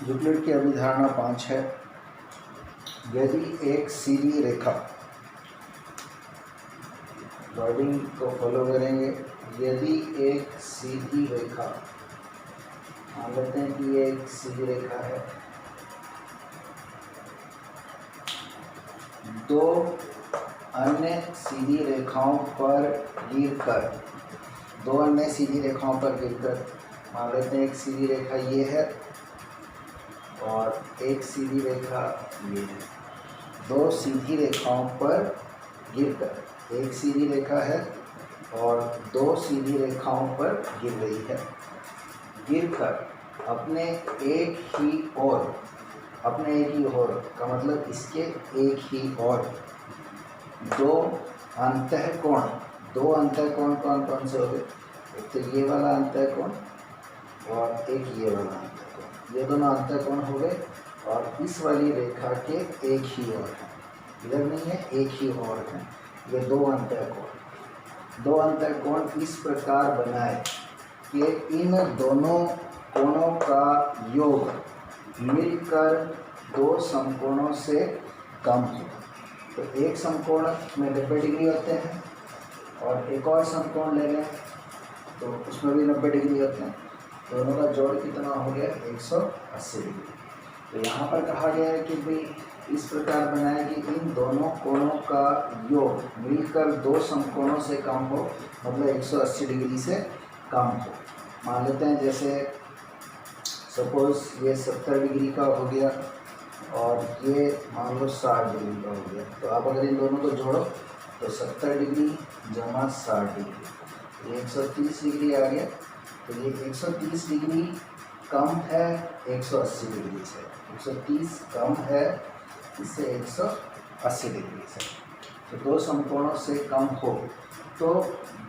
Euclid की अभिधारणा 5 है। यदि एक सीधी रेखा, वर्डिंग को फॉलो करेंगे, यदि एक सीधी रेखा, मान लेते हैं कि ये एक सीधी रेखा है, दो अन्य सीधी रेखाओं पर गिरकर, मान लेते हैं एक सीधी रेखा ये है और एक सीधी रेखा ये है। दो सीधी रेखाओं पर गिरकर, एक सीधी रेखा है और दो सीधी रेखाओं पर गिर रही है, गिरकर अपने एक ही ओर का मतलब इसके एक ही ओर दो अंतःकोण कौन कौन से हो गए? एक तो ये वाला अंतःकोण और एक ये वाला अंतःकोण, ये दोनों अंतःकोण हो गए और इस वाली रेखा के एक ही ओर है, इधर नहीं है, एक ही ओर है। ये दो अंतःकोण इस प्रकार बनाए कि इन दोनों कोणों का योग मिलकर दो समकोणों से कम हो। तो एक समकोण में 90 डिग्री होते हैं और एक और समकोण ले लें तो उसमें भी 90 डिग्री होते हैं। दोनों का जोड़ कितना हो गया? 180 डिग्री। तो यहाँ पर कहा गया है कि भाई इस प्रकार बनाए कि इन दोनों कोणों का योग मिलकर दो समकोणों से कम हो, मतलब 180 डिग्री से कम हो। मान लेते हैं जैसे सपोज ये 70 डिग्री का हो गया और ये मान लो 60 डिग्री का हो गया। तो आप अगर इन दोनों को जोड़ो तो 70 डिग्री जमा 60 डिग्री, ये 130 डिग्री आ गया। तो ये 130 डिग्री कम है 180 डिग्री से, 130 कम है इससे 180 डिग्री से। तो दो समकोणों से कम हो तो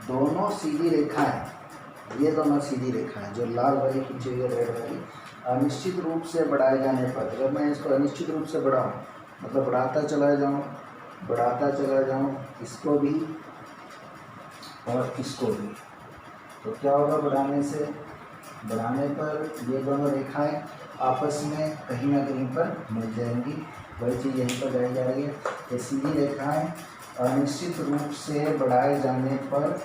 दोनों सीधी रेखाएं, ये दोनों सीधी रेखाएं जो लाल वाली खींची हुई है, रेड वाली, अनिश्चित रूप से बढ़ाए जाने पर, जब मैं इसको अनिश्चित रूप से बढ़ाऊँ मतलब बढ़ाता चला जाऊँ इसको भी और इसको भी, तो क्या होगा? बढ़ाने पर ये दोनों रेखाएं आपस में कहीं ना कहीं पर मिल जाएंगी। वही चीज़ यहीं पर लगाई जा रही है। ये सीधी रेखाएं अनिश्चित रूप से बढ़ाए जाने पर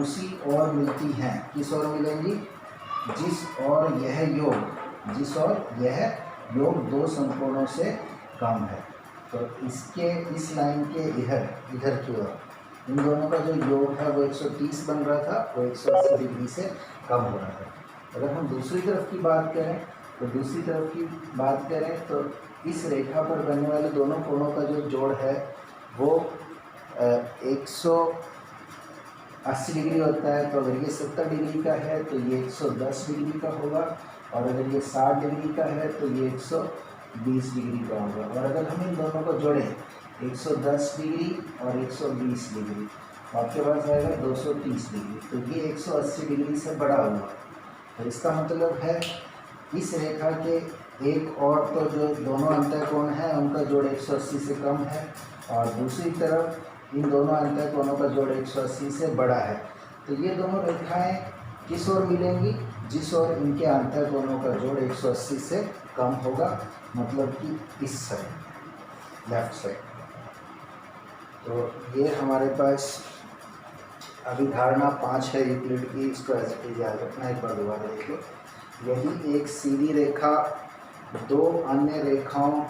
उसी ओर मिलती हैं। किस ओर मिलेंगी? जिस ओर यह योग दो समकोणों से कम है। तो इसके इस लाइन के इधर की ओर इन दोनों का जो योग है वो 130 बन रहा था, वो 180 डिग्री से कम हो रहा है। अगर हम दूसरी तरफ की बात करें तो इस रेखा पर बनने वाले दोनों कोणों का जो जोड़ है वो 180 डिग्री होता है। तो अगर ये 70 डिग्री का है तो ये 110 डिग्री का होगा, और अगर ये 60 डिग्री का है तो ये 120 डिग्री का होगा। और अगर हम इन दोनों को जोड़ें 110 डिग्री और 120 डिग्री, तो आपके पास आएगा 230 डिग्री। तो ये 180 डिग्री से बड़ा हुआ। तो इसका मतलब है इस रेखा के एक और तो जो दोनों अंतःकोण हैं उनका जोड़ 180 से कम है, और दूसरी तरफ इन दोनों अंतःकोणों का जोड़ 180 से बड़ा है। तो ये दोनों रेखाएं किस ओर मिलेंगी? जिस ओर इनके अंतःकोणों का जोड़ 180 से कम होगा, मतलब कि इस साइड, लेफ्ट साइड। तो ये हमारे पास अभिधारणा 5 है यूक्लिड की, इसको ऐसे याद रखना। एक बार दोबारा देख लो। यदि एक सीधी रेखा दो अन्य रेखाओं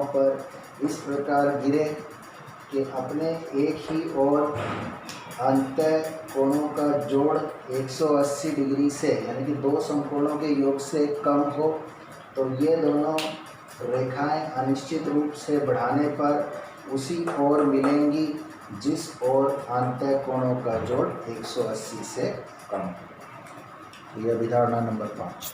पर इस प्रकार गिरे कि अपने एक ही ओर अंतःकोणों का जोड़ 180 डिग्री से, यानी कि दो समकोणों के योग से कम हो, तो ये दोनों रेखाएं अनिश्चित रूप से बढ़ाने पर उसी ओर मिलेंगी जिस ओर अंतःकोणों का जोड़ 180 से कम हो। यह अभिधारणा नंबर 5।